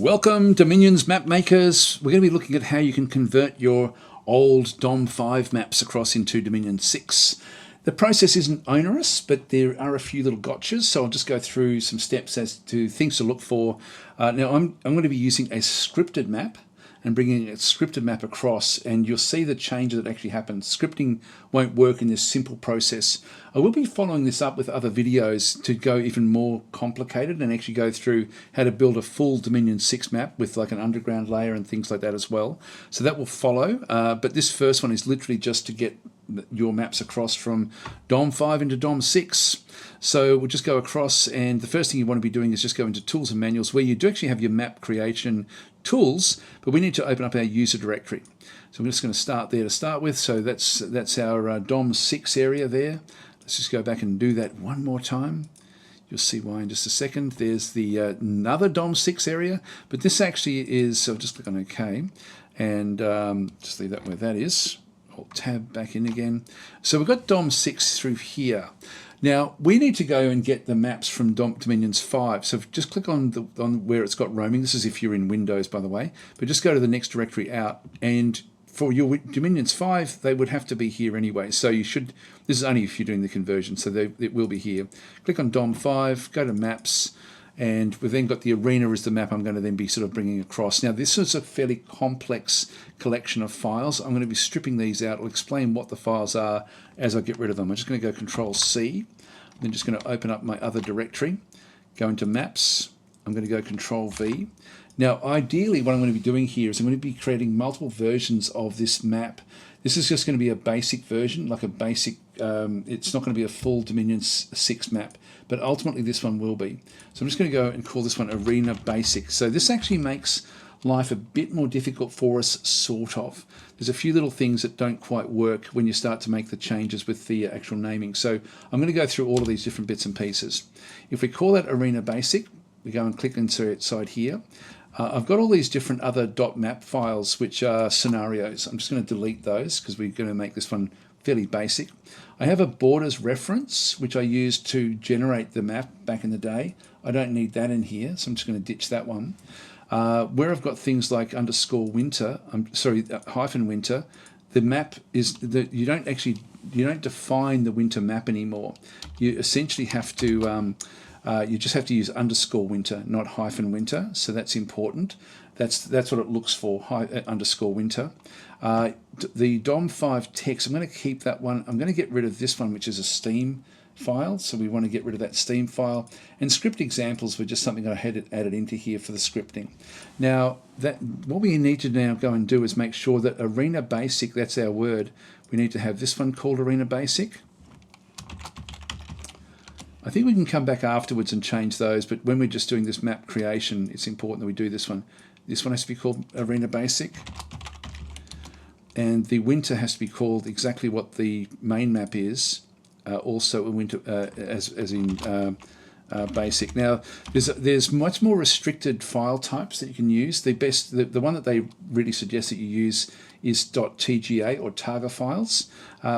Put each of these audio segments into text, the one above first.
Welcome, Dominions map makers. We're going to be looking at how you can convert your old DOM 5 maps across into Dominion 6. The process isn't onerous, but there are a few little gotchas, so I'll just go through some steps as to things to look for. Now I'm going to be using a scripted map and bringing a scripted map across, and you'll see the change that actually happens. Scripting won't work in this simple process. I will be following this up with other videos to go even more complicated and actually go through how to build a full Dominion 6 map with like an underground layer and things like that as well. So that will follow, but this first one is literally just to get your maps across from DOM 5 into DOM 6. So we'll just go across, and the first thing you want to be doing is just go into Tools and Manuals, where you do actually have your map creation tools, but we need to open up our user directory. So I'm just going to start there to start with. So that's our DOM 6 area there. Let's just go back and do that one more time. You'll see why in just a second. There's the another DOM 6 area, but this actually is, so I'll just click on OK, and just leave that where that is. I'll tab back in again. So we've got DOM 6 through here. Now we need to go and get the maps from Dominions 5. So just click on where it's got roaming. This is if you're in Windows, by the way. But just go to the next directory out, and for your Dominions 5, they would have to be here anyway. So you should. This is only if you're doing the conversion, so it will be here. Click on DOM 5. Go to Maps. And we've then got the arena as the map I'm going to then be sort of bringing across. Now this is a fairly complex collection of files. I'm going to be stripping these out. I'll explain what the files are as I get rid of them. I'm just going to go Control C. I'm just going to open up my other directory, go into Maps. I'm going to go Control V. Now ideally what I'm going to be doing here is I'm going to be creating multiple versions of this map. This is just going to be a basic version, like a basic, it's not going to be a full Dominion 6 map, but ultimately this one will be. So I'm just going to go and call this one Arena Basic. So this actually makes life a bit more difficult for us, sort of. There's a few little things that don't quite work when you start to make the changes with the actual naming. So I'm going to go through all of these different bits and pieces. If we call that Arena Basic, we go and click inside here. I've got all these different other .map files which are scenarios. I'm just going to delete those because we're going to make this one fairly basic. I have a borders reference which I used to generate the map back in the day. I don't need that in here, so I'm just going to ditch that one. Where I've got things like _winter, hyphen winter, the map is that you don't define the winter map anymore. You essentially have to you just have to use _winter, not hyphen winter. So that's important. That's what it looks for, _winter. The DOM 5 text, I'm going to keep that one. I'm going to get rid of this one, which is a Steam file. So we want to get rid of that Steam file. And script examples were just something I had added into here for the scripting. Now, what we need to now go and do is make sure that Arena Basic, that's our word. We need to have this one called Arena Basic. I think we can come back afterwards and change those, but when we're just doing this map creation, it's important that we do this one. This one has to be called Arena Basic. And the winter has to be called exactly what the main map is, also a winter, as in basic. Now, there's much more restricted file types that you can use. The one that they really suggest that you use is .tga or Targa files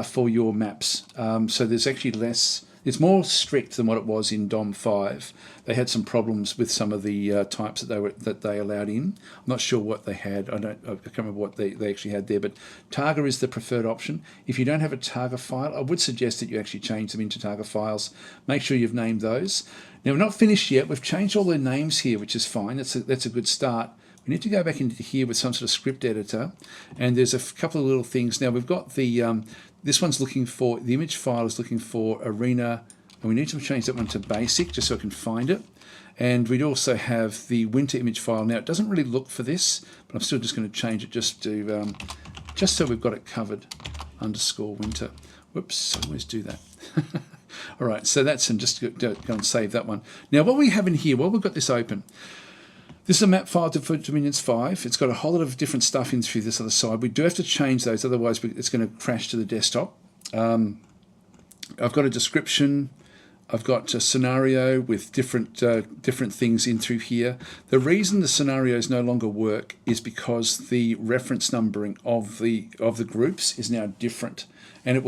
for your maps. So there's actually less. It's more strict than what it was in DOM 5. They had some problems with some of the types that they allowed in. I'm not sure what they had. I can't remember what they actually had there. But Targa is the preferred option. If you don't have a Targa file, I would suggest that you actually change them into Targa files. Make sure you've named those. Now we're not finished yet. We've changed all the names here, which is fine. That's a good start. We need to go back into here with some sort of script editor, and there's a couple of little things. Now we've got the this one's looking for, the image file is looking for Arena, and we need to change that one to basic just so I can find it. And we'd also have the winter image file. Now it doesn't really look for this, but I'm still just going to change it just so we've got it covered. _winter. Whoops, I always do that. All right, so that's, and just go and save that one. Now what we have in here, well, we've got this open. This is a map file for Dominions 5. It's got a whole lot of different stuff in through this other side. We do have to change those, otherwise it's going to crash to the desktop. I've got a description. I've got a scenario with different things in through here. The reason the scenarios no longer work is because the reference numbering of the groups is now different, and it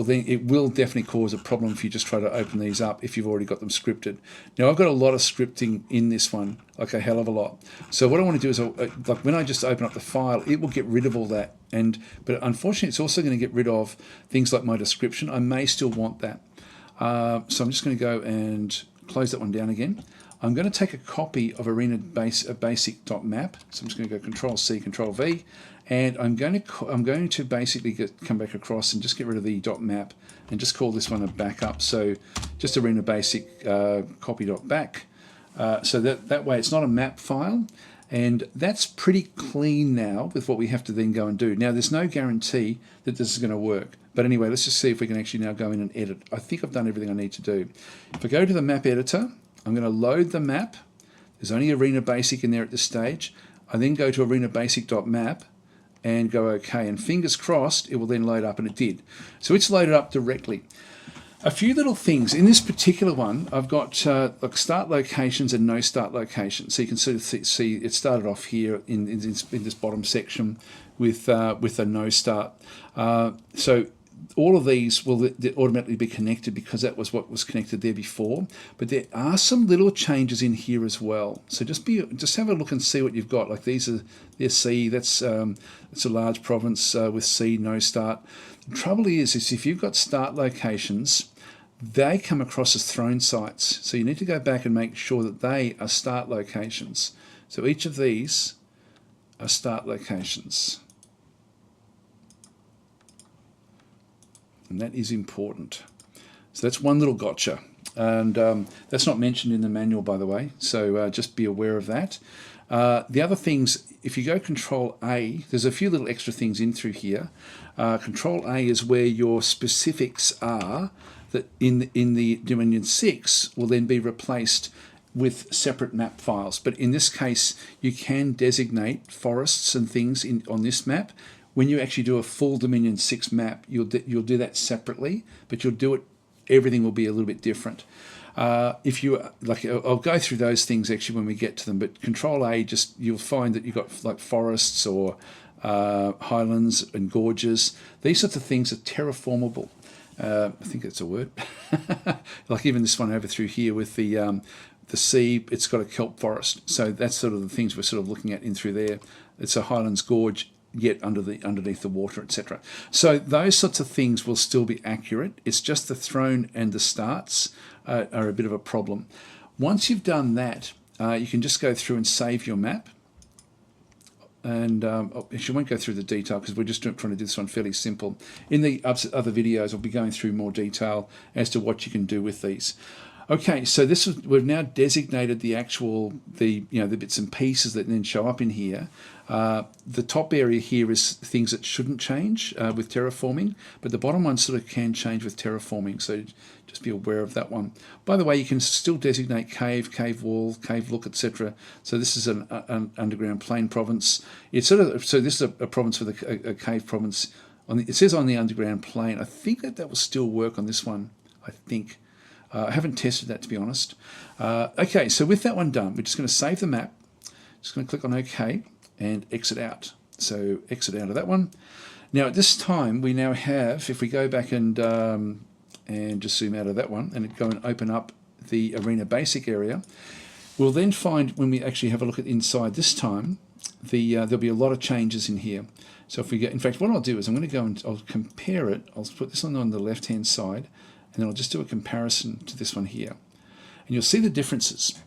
will definitely cause a problem if you just try to open these up if you've already got them scripted. Now I've got a lot of scripting in this one, like a hell of a lot. So what I want to do is, like when I just open up the file, it will get rid of all that. But unfortunately, it's also going to get rid of things like my description. I may still want that. So I'm just going to go and close that one down again. I'm going to take a copy of arena basic.map. So I'm just going to go Control C, Control V, and I'm going to basically come back across and just get rid of the .map and just call this one a backup. So just arena basic copy.back. So that way it's not a map file. And that's pretty clean now with what we have to then go and do. Now, there's no guarantee that this is going to work. But anyway, let's just see if we can actually now go in and edit. I think I've done everything I need to do. If I go to the map editor, I'm going to load the map. There's only Arena Basic in there at this stage. I then go to arenabasic.map and go OK. And fingers crossed, it will then load up, and it did. So it's loaded up directly. A few little things. In this particular one, I've got like start locations and no start locations. So you can see it started off here in this bottom section with a no start. So all of these will automatically be connected because that was what was connected there before. But there are some little changes in here as well. So just have a look and see what you've got. Like there's C. That's a large province with C, no start. The trouble is if you've got start locations, they come across as thrown sites. So you need to go back and make sure that they are start locations. So each of these are start locations. And that is important. So that's one little gotcha. And that's not mentioned in the manual, by the way. So just be aware of that. The other things, if you go Control A, there's a few little extra things in through here. Control A is where your specifics are that in the Dominion 6 will then be replaced with separate map files. But in this case, you can designate forests and things on this map. When you actually do a full Dominion 6 map, you'll do that separately, but you'll do it. Everything will be a little bit different. If you like, I'll go through those things actually when we get to them. But Control A, you'll find that you've got like forests or highlands and gorges. These sorts of things are terraformable. I think that's a word. Like even this one over through here with the sea, it's got a kelp forest. So that's sort of the things we're sort of looking at in through there. It's a highlands gorge, yet underneath the water, etc. So those sorts of things will still be accurate. It's just the thrown and the starts are a bit of a problem. Once you've done that, you can just go through and save your map. And actually, I won't go through the detail because we're just trying to do this one fairly simple. In the other videos, I'll be going through more detail as to what you can do with these. Okay, so we've now designated the bits and pieces that then show up in here. The top area here is things that shouldn't change with terraforming, but the bottom one sort of can change with terraforming, so just be aware of that one. By the way, you can still designate cave, cave wall, cave look, etc. So this is an underground plain province. It's so this is a province with a cave province. It says on the underground plain. I think that will still work on this one. I think. I haven't tested that, to be honest. Okay, so with that one done, we're just going to save the map. Just going to click on OK and exit out. So exit out of that one. Now at this time, we now have, if we go back and just zoom out of that one and go and open up the Arena Basic area, we'll then find when we actually have a look at inside this time, there'll be a lot of changes in here. So if we get, in fact, what I'll do is I'm going to go and I'll compare it. I'll put this on the left-hand side. And then I'll just do a comparison to this one here. And you'll see the differences.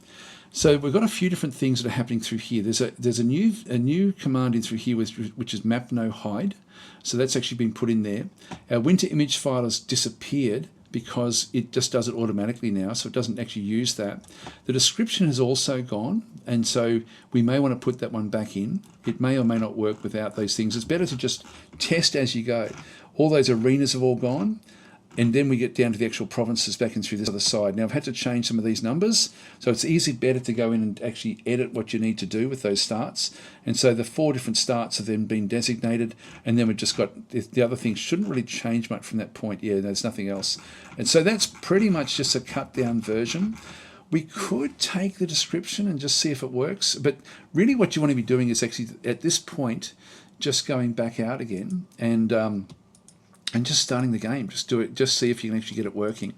So we've got a few different things that are happening through here. There's a new command in through here which is map no hide. So that's actually been put in there. Our winter image file has disappeared because it just does it automatically now, so it doesn't actually use that. The description has also gone, and so we may want to put that one back in. It may or may not work without those things. It's better to just test as you go. All those arenas have all gone. and then we get down to the actual provinces back in through this other side. Now I've had to change some of these numbers, so it's better to go in and actually edit what you need to do with those starts. And so the 4 different starts have then been designated, and then we've just got the other things shouldn't really change much from that point. Yeah, there's nothing else. And so that's pretty much just a cut down version. We could take the description and just see if it works, but really what you want to be doing is actually at this point just going back out again and just starting the game. Just do it. Just see if you can actually get it working.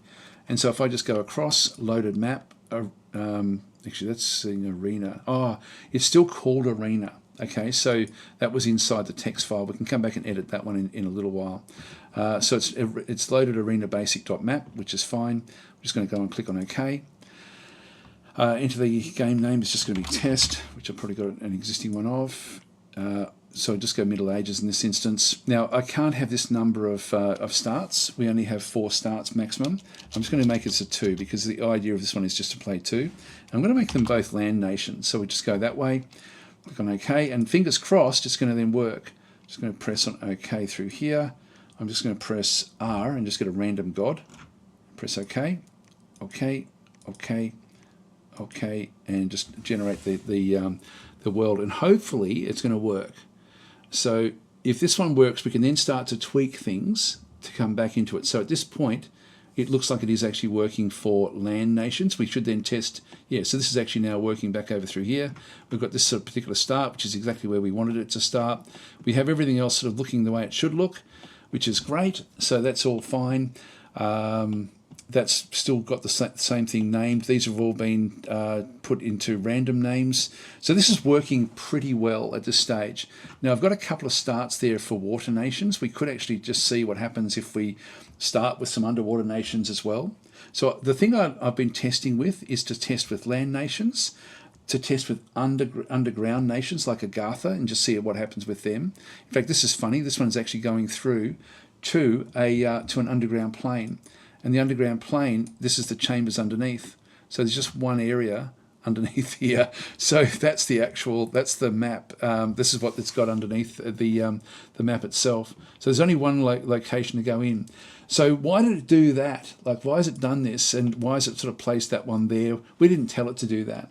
And so if I just go across, loaded map, actually that's in Arena. Oh, it's still called Arena. Okay, so that was inside the text file. We can come back and edit that one in a little while. So it's loaded arena basic.map, which is fine. I'm just going to go and click on OK. Into the game name is just going to be test, which I've probably got an existing one of. So just go Middle Ages in this instance. Now I can't have this number of starts. We only have 4 starts maximum. I'm just going to make it a 2 because the idea of this one is just to play 2. And I'm going to make them both land nations. So we just go that way. Click on OK, and fingers crossed it's going to then work. Just going to press on OK through here. I'm just going to press R and just get a random god. Press OK, OK, OK, OK, and just generate the world. And hopefully it's going to work. So if this one works, we can then start to tweak things to come back into it. So at this point, it looks like it is actually working for land nations. We should then test, yeah, so this is actually now working back over through here. We've got this sort of particular start, which is exactly where we wanted it to start. We have everything else sort of looking the way it should look, which is great. So that's all fine. That's still got the same thing named. These have all been put into random names. So this is working pretty well at this stage. Now I've got a couple of starts there for water nations. We could actually just see what happens if we start with some underwater nations as well. So the thing I've been testing with is to test with land nations, to test with underground nations like Agartha and just see what happens with them. In fact, this is funny. This one's actually going through to an underground plane. And the underground plane, this is the chambers underneath. So there's just one area underneath here. So that's the map. This is what it's got underneath the map itself. So there's only one location to go in. So why did it do that? Like, why has it done this? And why has it sort of placed that one there? We didn't tell it to do that.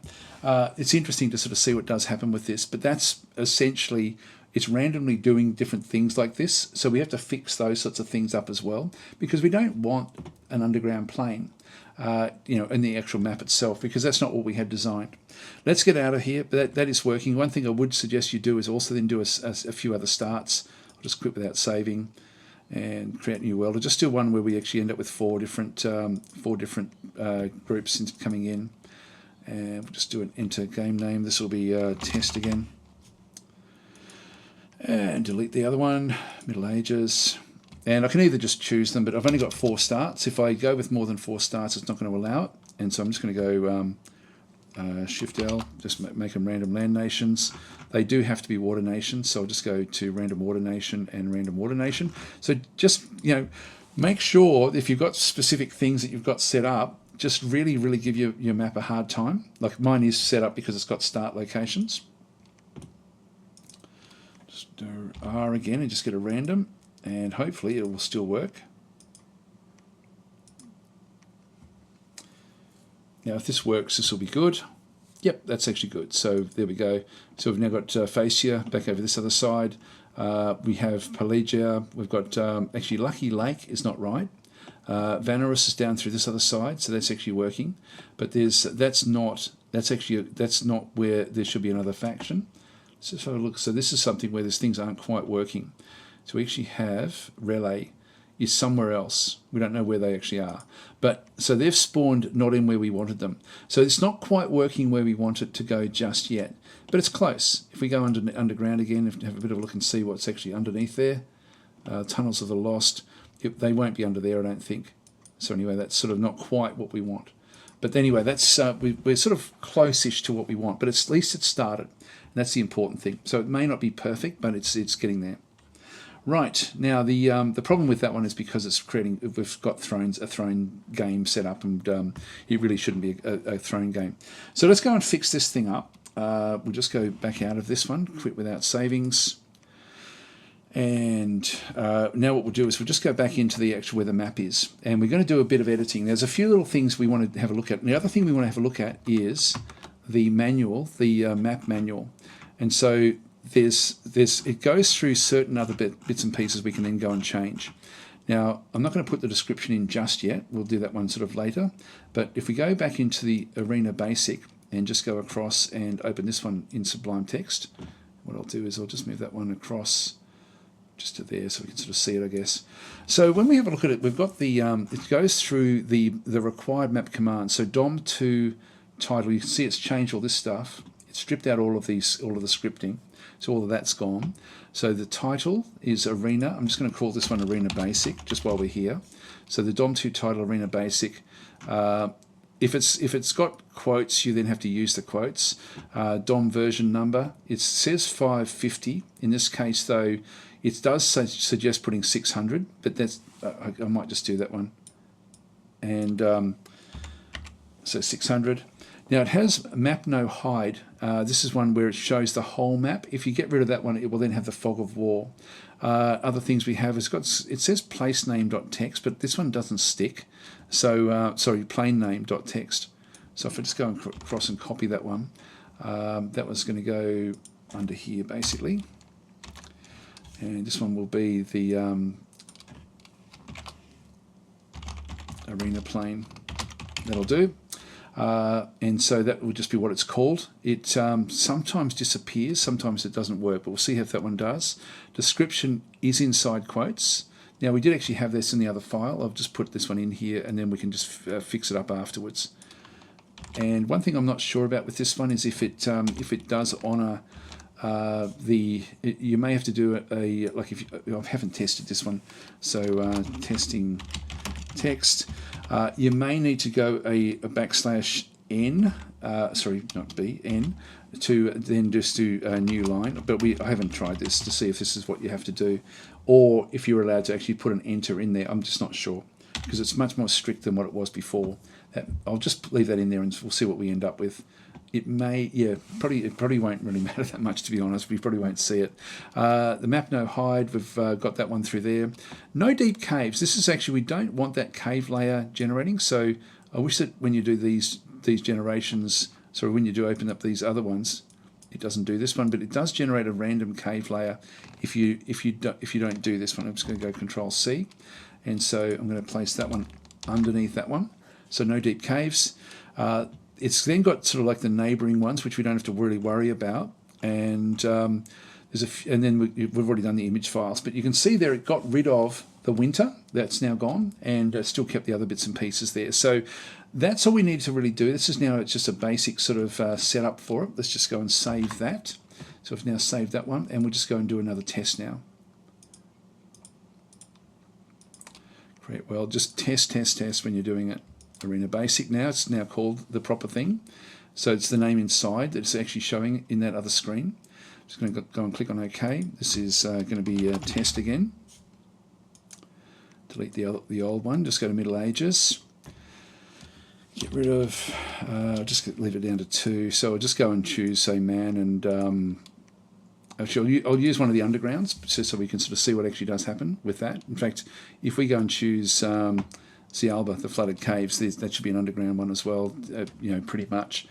It's interesting to sort of see what does happen with this, but that's essentially, it's randomly doing different things like this. So we have to fix those sorts of things up as well, because we don't want an underground plane, in the actual map itself, because that's not what we had designed. Let's get out of here, but that is working. One thing I would suggest you do is also then do a few other starts. I'll just quit without saving and create a new world. I'll just do one where we actually end up with four different groups coming in. And we'll just do an enter game name. This will be test again. And delete the other one, Middle Ages. And I can either just choose them, but I've only got 4 starts. If I go with more than 4 starts, it's not going to allow it. And so I'm just going to go Shift-L, just make them random land nations. They do have to be water nations, so I'll just go to random water nation and random water nation. So just, make sure if you've got specific things that you've got set up, just really, really give your map a hard time. Like mine is set up because it's got start locations. Just do R again and just get a random, and hopefully it will still work. Now if this works, this will be good. Yep, that's actually good. So there we go. So we've now got Phasia back over this other side. We have Pelagia. We've got actually Lucky Lake is not right. Vanarus is down through this other side, so that's actually working. But that's not where there should be another faction. So if I look, so this is something where these things aren't quite working. So we actually have Relay is somewhere else. We don't know where they actually are. But so they've spawned not in where we wanted them. So it's not quite working where we want it to go just yet. But it's close. If we go underground again, have a bit of a look and see what's actually underneath there. Tunnels of the Lost. They won't be under there, I don't think. So anyway, that's sort of not quite what we want. But anyway, that's we're sort of close-ish to what we want. But at least it's started. And that's the important thing. So it may not be perfect, but it's getting there. Right, now the problem with that one is because we've got a throne game set up, and it really shouldn't be a throne game. So let's go and fix this thing up. We'll just go back out of this one, quit without savings. And now what we'll do is we'll just go back into the actual where the map is, and we're going to do a bit of editing. There's a few little things we want to have a look at. And the other thing we want to have a look at is the manual, the map manual. And so it goes through certain other bits and pieces we can then go and change. Now, I'm not going to put the description in just yet. We'll do that one sort of later. But if we go back into the Arena Basic and just go across and open this one in Sublime Text, what I'll do is I'll just move that one across just to there so we can sort of see it, I guess. So when we have a look at it, we've got the, it goes through the required map commands. So DOM2 title, you can see it's changed all this stuff. It's stripped out all of the scripting. So all of that's gone. So the title is Arena. I'm just going to call this one Arena Basic just while we're here. So the DOM2 title Arena Basic. If it's got quotes, you then have to use the quotes. DOM version number, it says 550. In this case, though, it does suggest putting 600, but that's I might just do that one. And so 600. Now it has map no hide. This is one where it shows the whole map. If you get rid of that one, it will then have the fog of war. Other things we have, it says placename.txt, but this one doesn't stick. So sorry, plain name.txt. So if I just go across and copy that one, that was going to go under here basically. And this one will be the arena plain. That'll do. And so that will just be what it's called. It sometimes disappears, sometimes it doesn't work, but we'll see if that one does. Description is inside quotes. Now we did actually have this in the other file. I've just put this one in here and then we can just fix it up afterwards. And one thing I'm not sure about with this one is if it does honour you may have to do I haven't tested this one, so testing text. You may need to go a \n, sorry, not b, n, to then just do a new line. But I haven't tried this to see if this is what you have to do, or if you're allowed to actually put an enter in there. I'm just not sure because it's much more strict than what it was before. I'll just leave that in there and we'll see what we end up with. It may, yeah, it probably won't really matter that much, to be honest. We probably won't see it. The map no hide, we've got that one through there. No deep caves. This is actually, we don't want that cave layer generating. So I wish that when you do these generations, sorry, when you do open up these other ones, it doesn't do this one, but it does generate a random cave layer if you don't do this one. I'm just going to go Control C, and so I'm going to place that one underneath that one. So no deep caves. It's then got sort of like the neighbouring ones, which we don't have to really worry about. And and then we've already done the image files. But you can see there it got rid of the winter. That's now gone, and still kept the other bits and pieces there. So that's all we need to really do. This is now it's just a basic sort of setup for it. Let's just go and save that. So I've now saved that one, and we'll just go and do another test now. Great. Well, just test when you're doing it. Arena Basic now, it's now called the proper thing. So it's the name inside that's actually showing in that other screen. Just going to go and click on OK. This is going to be a test again. Delete the old one, just go to Middle Ages. Get rid of, just leave it down to 2. So I'll just go and choose, say, man, and actually I'll use one of the undergrounds so we can sort of see what actually does happen with that. In fact, if we go and choose Xialba, the flooded caves, that should be an underground one as well, pretty much.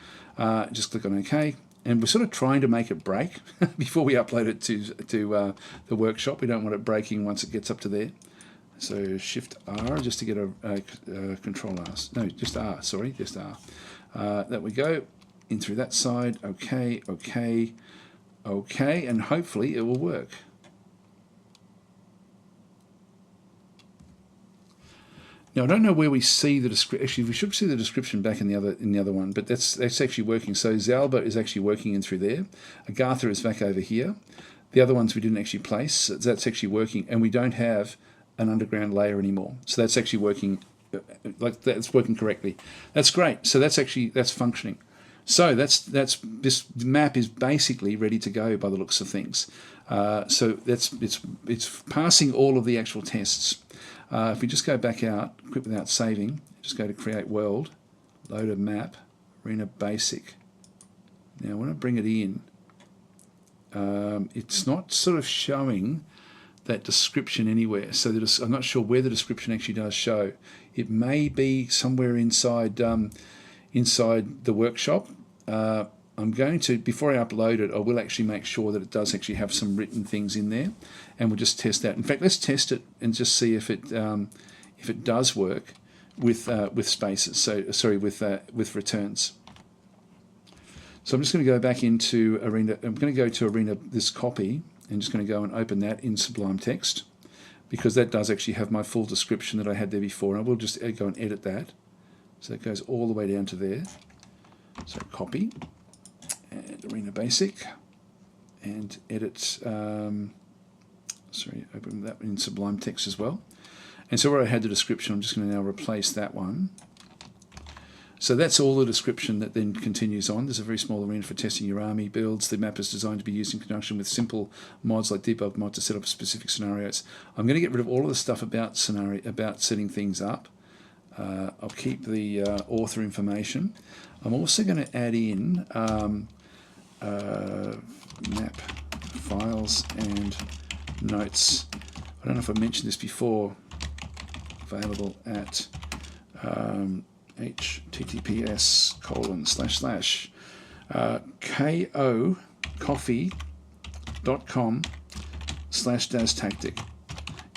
Just click on OK. And we're sort of trying to make it break before we upload it to the workshop. We don't want it breaking once it gets up to there. So Shift R just to get a Control R. No, just R, sorry, just R. There we go. In through that side. OK, OK, OK. And hopefully it will work. Now I don't know where we see the description. Actually, we should see the description back in the other one, but that's actually working. So Xialba is actually working in through there. Agartha is back over here. The other ones we didn't actually place. So that's actually working, and we don't have an underground layer anymore. So that's actually working, like that's working correctly. That's great. So that's functioning. So this map is basically ready to go by the looks of things. So it's passing all of the actual tests. If we just go back out, quit without saving, just go to Create World, load a map, Arena Basic. Now when I bring it in, it's not sort of showing that description anywhere. So I'm not sure where the description actually does show. It may be somewhere inside inside the workshop. I'm going to, before I upload it, I will actually make sure that it does actually have some written things in there, and we'll just test that. In fact, let's test it and just see if it does work with spaces. So sorry, with returns. So I'm just going to go back into Arena. I'm going to go to Arena, this copy, and just going to go and open that in Sublime Text, because that does actually have my full description that I had there before. And I will just go and edit that. So it goes all the way down to there. So copy, and Arena Basic, and edit, sorry, open that in Sublime Text as well. And so where I had the description, I'm just going to now replace that one. So that's all the description that then continues on. There's a very small arena for testing your army builds. The map is designed to be used in conjunction with simple mods like debug mod to set up specific scenarios. I'm going to get rid of all of the stuff about setting things up. I'll keep the author information. I'm also going to add in map files and notes. I don't know if I mentioned this before. Available at kocoffee.com/daztactic.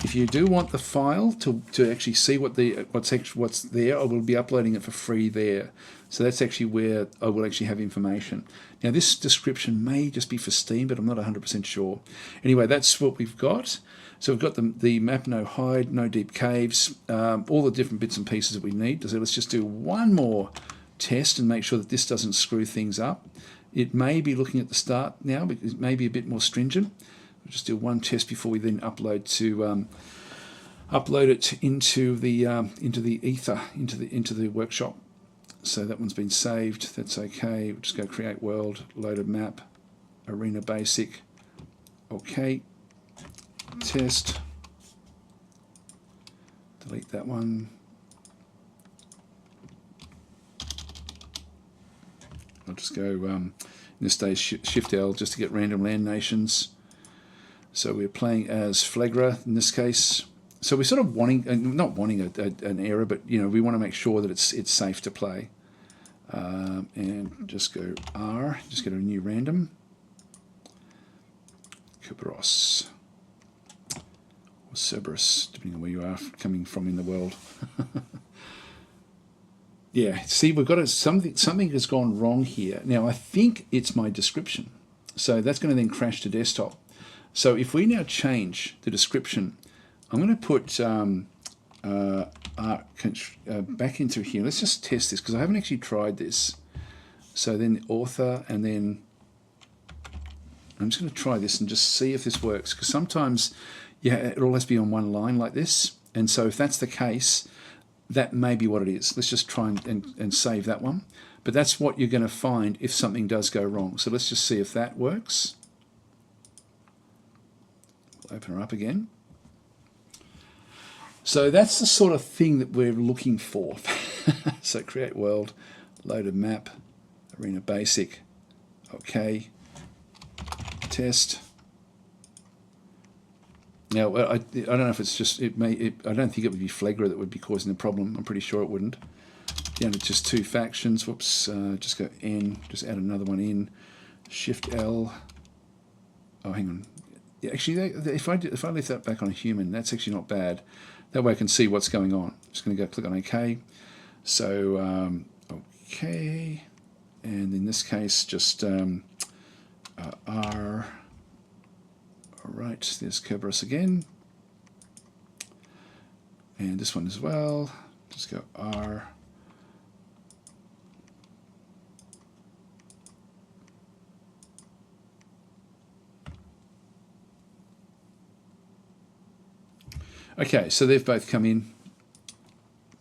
If you do want the file to actually see what's there, I will be uploading it for free there. So that's actually where I will actually have information. Now this description may just be for Steam, but I'm not 100% sure. Anyway, that's what we've got. So we've got the map, no hide, no deep caves, all the different bits and pieces that we need. So let's just do one more test and make sure that this doesn't screw things up. It may be looking at the start now, but it may be a bit more stringent. We'll just do one test before we then upload it into the ether, into the workshop. So that one's been saved. That's okay. We'll just go create world, loaded map, Arena Basic. Okay. Test. Delete that one. I'll just go in this day Shift L just to get random land nations. So we're playing as Flagra in this case. So we're sort of not wanting an error, but we want to make sure that it's safe to play. And just go R. Just get a new random. Kerberos. Cerberus, depending on where you are coming from in the world. Yeah, see, we've got something has gone wrong here. Now, I think it's my description. So that's going to then crash to desktop. So if we now change the description, I'm going to put back into here. Let's just test this, because I haven't actually tried this. So then the author, and then I'm just going to try this and just see if this works, because sometimes it all has to be on one line like this. And so if that's the case, that may be what it is. Let's just try and save that one. But that's what you're going to find if something does go wrong. So let's just see if that works. We'll open her up again. So that's the sort of thing that we're looking for. So create world, loaded map, Arena Basic. Okay. Test. Now, I don't know if it's just, I don't think it would be Flagra that would be causing the problem. I'm pretty sure it wouldn't. Down to just two factions. Whoops, just go N, just add another one in. Shift L. Oh, hang on. Yeah, actually, if I leave that back on a human, that's actually not bad. That way I can see what's going on. I'm just going to go click on OK. So, OK. And in this case, just R. All right, there's Kerberos again. And this one as well. Just go R. Okay, so they've both come in.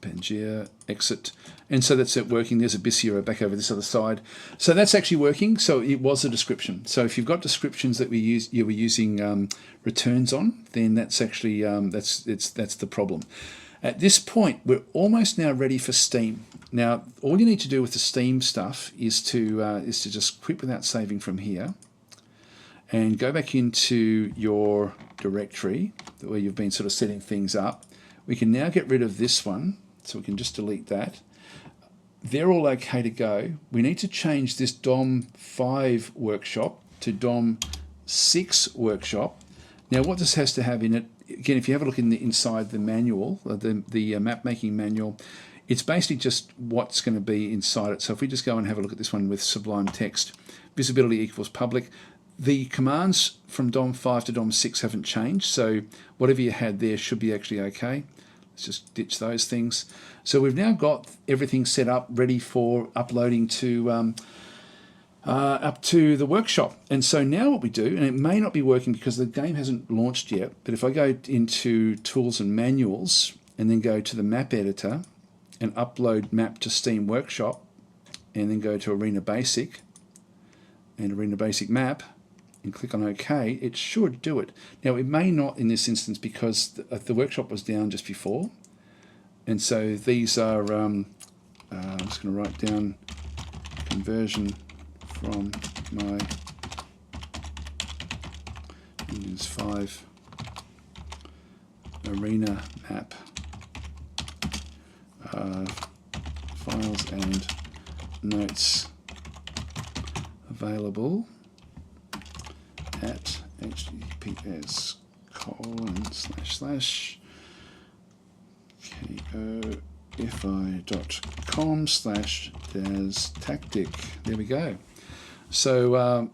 Pangea, exit. And so that's it working. There's Abyssea back over this other side. So that's actually working. So it was a description. So if you've got descriptions that you were using returns on, then that's actually that's the problem. At this point, we're almost now ready for Steam. Now, all you need to do with the Steam stuff is to just quit without saving from here, and go back into your directory where you've been sort of setting things up. We can now get rid of this one, so we can just delete that. They're all okay to go. We need to change this DOM5 workshop to DOM6 workshop. Now what this has to have in it, again, if you have a look in inside the manual, the map making manual, it's basically just what's going to be inside it. So if we just go and have a look at this one with Sublime Text, visibility equals public. The commands from DOM5 to DOM6 haven't changed, so whatever you had there should be actually okay. Let's just ditch those things. So we've now got everything set up, ready for uploading to up to the workshop. And so now what we do, and it may not be working because the game hasn't launched yet, but if I go into Tools and Manuals and then go to the map editor and upload map to Steam Workshop and then go to Arena Basic and Arena Basic Map and click on OK, it should do it. Now it may not in this instance because the workshop was down just before, and so these are, I'm just going to write down conversion from my Windows 5 Arena map files and notes available at https://kofi.com/DasTactic. There we go. So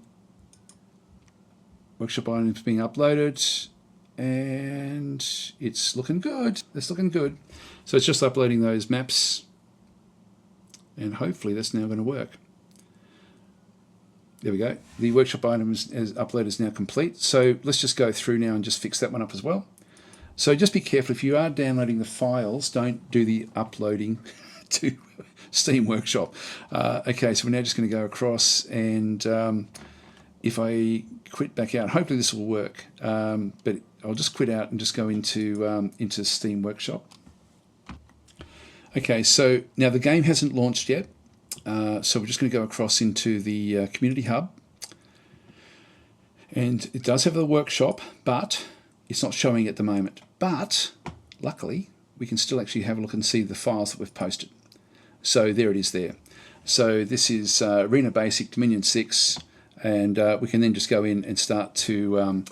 workshop items being uploaded, and it's looking good. It's looking good. So it's just uploading those maps, and hopefully that's now going to work. There we go. The workshop item is upload is now complete. So let's just go through now and just fix that one up as well. So just be careful if you are downloading the files, don't do the uploading to Steam Workshop. Okay, so we're now just going to go across, and if I quit back out, hopefully this will work. But I'll just quit out and just go into Steam Workshop. Okay, so now the game hasn't launched yet. So we're just going to go across into the Community Hub, and it does have the workshop, but it's not showing at the moment. But luckily we can still actually have a look and see the files that we've posted. So there it is there. So this is Arena Basic Dominion 6, and we can then just go in and start to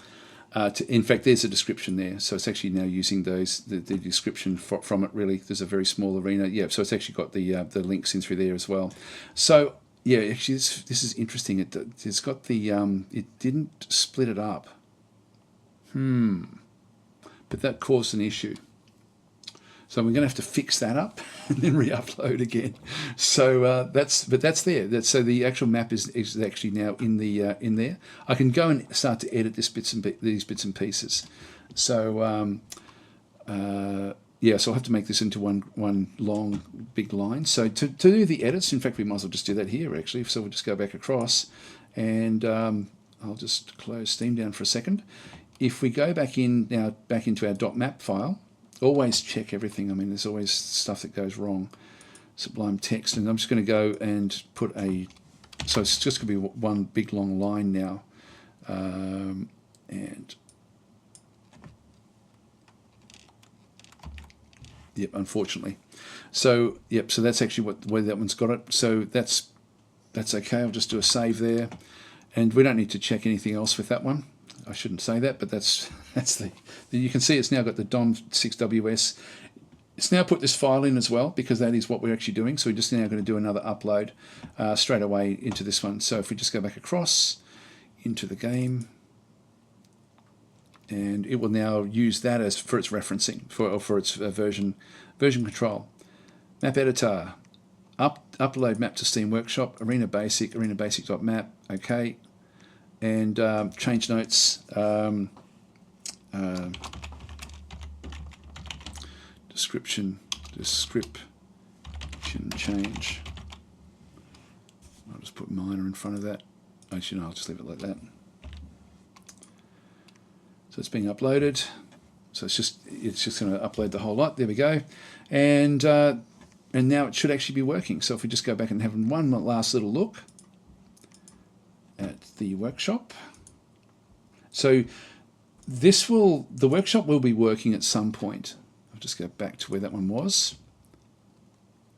in fact, there's a description there, so it's actually now using those the description from it. Really, there's a very small arena. Yeah, so it's actually got the links in through there as well. So yeah, actually, this is interesting. It's got the it didn't split it up. But that caused an issue. So we're going to have to fix that up and then re-upload again. So that's there. So the actual map is actually now in there. I can go and start to edit these bits and pieces. So yeah, so I'll have to make this into one long big line. So to do the edits, in fact, we might as well just do that here actually. So we'll just go back across, and I'll just close Steam down for a second. If we go back into our .map file. Always check everything. I mean, there's always stuff that goes wrong. Sublime Text, and I'm just going to go and put so it's just going to be one big long line now, and yep, unfortunately. So yep, so that's actually where that one's got it. So that's okay. I'll just do a save there, and we don't need to check anything else with that one. I shouldn't say that, but that's you can see it's now got the DOM6WS. It's now put this file in as well, because that is what we're actually doing. So we're just now going to do another upload straight away into this one. So if we just go back across into the game, and it will now use that as for its referencing for its version control. Map editor, upload map to Steam Workshop, Arena Basic.map. Okay. And change notes, description change. I'll just put minor in front of that. Actually, no, I'll just leave it like that. So it's being uploaded. So it's just going to upload the whole lot. There we go, and now it should actually be working. So if we just go back and have one last little look at the workshop. So the workshop will be working at some point. I'll just go back to where that one was.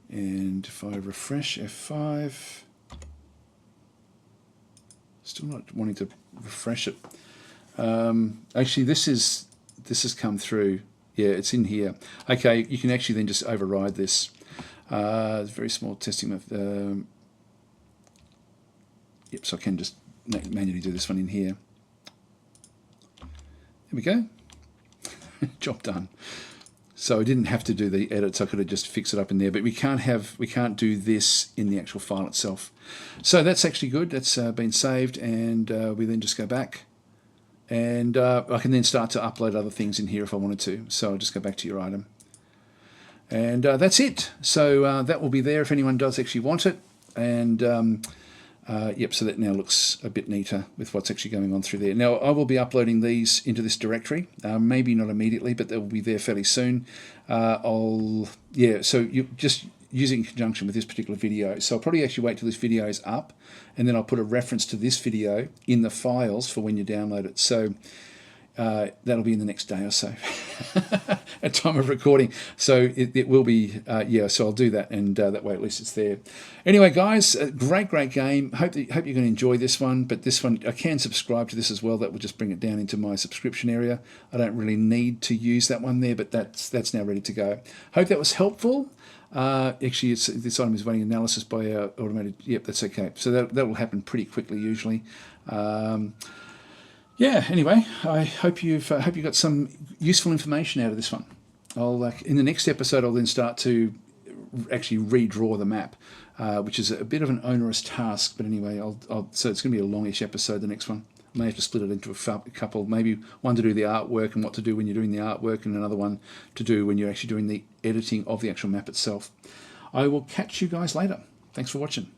And if I refresh F5, still not wanting to refresh it. Actually, this has come through. Yeah, it's in here. Okay, you can actually then just override this. It's very small testing of. Yep, so I can just manually do this one in here. There we go. Job done. So I didn't have to do the edits. I could have just fixed it up in there, but we can't do this in the actual file itself. So that's actually good. That's been saved, and we then just go back, and I can then start to upload other things in here if I wanted to. So I'll just go back to your item, and that's it. So that will be there if anyone does actually want it, and yep, so that now looks a bit neater with what's actually going on through there. Now, I will be uploading these into this directory, maybe not immediately, but they'll be there fairly soon. So you just use it in conjunction with this particular video. So I'll probably actually wait till this video is up, and then I'll put a reference to this video in the files for when you download it. So that'll be in the next day or so at time of recording. So it will be, so I'll do that, and that way at least it's there. Anyway, guys, a great game. Hope you're going to enjoy this one, but this one, I can subscribe to this as well. That will just bring it down into my subscription area. I don't really need to use that one there, but that's now ready to go. Hope that was helpful. Actually, this item is running analysis by our automated. Yep, that's okay. So that will happen pretty quickly usually. Yeah. Anyway, I hope you got some useful information out of this one. In the next episode, I'll then start to actually redraw the map, which is a bit of an onerous task. But anyway, so it's going to be a longish episode. The next one, I may have to split it into a couple. Maybe one to do the artwork and what to do when you're doing the artwork, and another one to do when you're actually doing the editing of the actual map itself. I will catch you guys later. Thanks for watching.